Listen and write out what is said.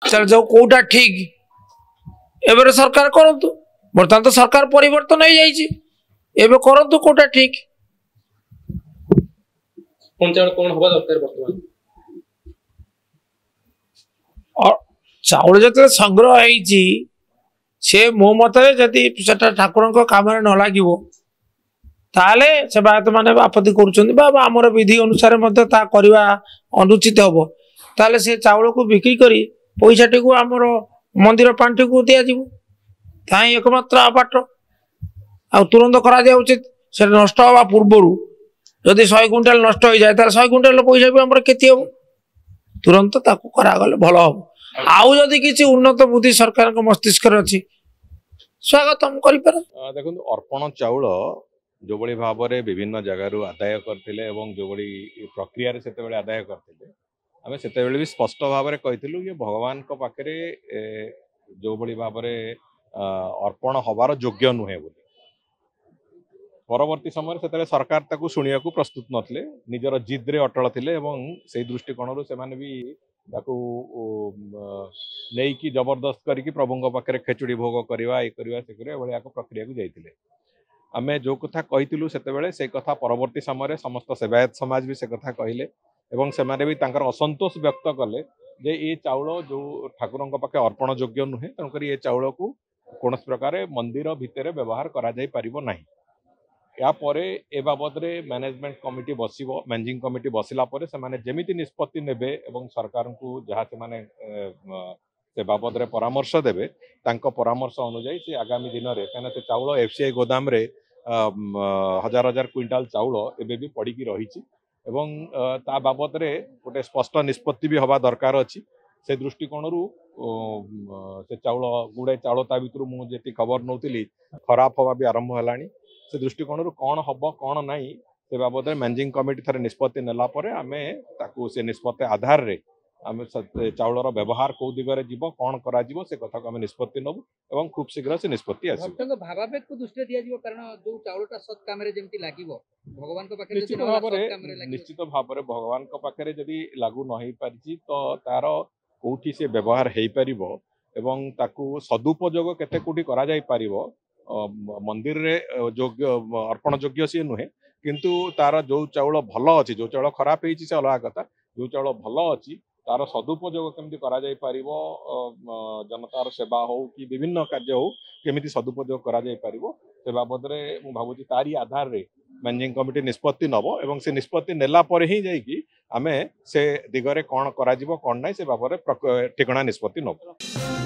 जो कोटा ठीक एवं सरकार करतु बर्तमान तो सरकार परिवर्तन हो जाइए एवं करतु कोटा ठीक कौन हवा दरकार वर्तमान चाउल जो संग्रह होती से मो मत जदि ठाकुर कम न लगे ताले सेवायत मैंने आपत्ति कर विधि अनुसार करवा अनुचित हम ताले से चाउल को बिक्री करी पैसा टी आमर मंदिर पांठी को दि एकमात्र बाट आ तुरंत करा उचित से नष्ट हवा पूर्वर जदि 100 क्विंटाल नष्ट हो जाए 100 क्विंटाल पैसा भी आम क्षति हम तुरंत करागले भल हम आउ जदि किसी उन्नत बुद्धि सरकार मस्तिष्क अच्छी स्वागत हम कर देखो अर्पण चाउल जो बड़ी भाव में विभिन्न जगार आदाय करते जो बड़ी प्रक्रिया से आदाय करते आम से भी स्पष्ट भाव में कही कि भगवान पाखे जो बड़ी भाव में अर्पण हबार योग्य नुहे बोली परवर्ती समय से सरकार ताकू शुणा को प्रस्तुत नथिले निजर जिद्रे अटल थिले से दृष्टिकोण से भी नहीं कि जबरदस्त करके प्रभु पाखे खेचुड़ी भोग करवा ये करवा से करवा प्रक्रिया को जाइए आम जो कथा कही से कथा परवर्ती समय समस्त सेवायत समाज भी से कथा कहले एवं से भी असंतोष व्यक्त कले जे ये चाउल जो ठाकुर पाखे अर्पण योग्य नुहे तेणुक ये चाउल को कौन प्रकार मंदिर भितर व्यवहार करा जाई परिबो नहीं या परे ए बाबद मैनेजमेंट कमिटी बसिबो मैनेजिंग कमिटी बसिला परे से माने जेमिति निष्पत्ति नेबे एवं सरकार को जहाँ से माने से बाबद रे परामर्श देबे तांको परामर्श अनुसार से आगामी दिन में कहीं से चाउल एफसीआई गोदाम रे हजार हजार क्विंटाल चाउल एबे भी पड़ी रही एवं ता बाबद रे गोटे स्पष्ट निष्पत्ति भी हवा दरकार अच्छी से दृष्टिकोण से चाउल गुड़े चाउल ता भीतर मुझे खबर नौली खराब हवा भी आरंभ है से दृष्टिकोण कौन हम कौन ना से बाबद मैनेजिंग कमिटी थे निष्पत्ति नेला आम से निष्पत्ति आधार रे आम चाउलर व्यवहार कौ दिगरे जीव कौन करा से कथा को आम निष्पत्ति नबू और खूब शीघ्र से निष्पत्ति आसो भावावेग को दृष्टि दिया कारण जो चाउलटा सत् काम भगवान निश्चित भाव में भगवान पाखे जदि लागू नहीं पारि तो तार कौटी से व्यवहार हो पार एवं ताकू सदुपयोग केते कोटी करा जाई पारिबो मंदिर रे योग्य अर्पण योग्य सी नुहे किंतु तार जो चाउल भल अच्छी जो चाउल खराब होती से अलग कथा जो चाउल भल अच्छी तार सदुपयोग केमती करा जाई पारिबो जनतार सेवा हो कि विभिन्न कार्य हो केमिति सदुपयोग करा जाई पारिबो से बाबद रे मु भाबुची तारी आधार रे मैनेजिंग कमिटी निष्पत्ति नब एवं से निष्पत्ति नेला परे ही जाइकी आमे से दिगरे कौन करा जिवो कौन नै से बाबद रे ठिकणा निष्पत्ति नब।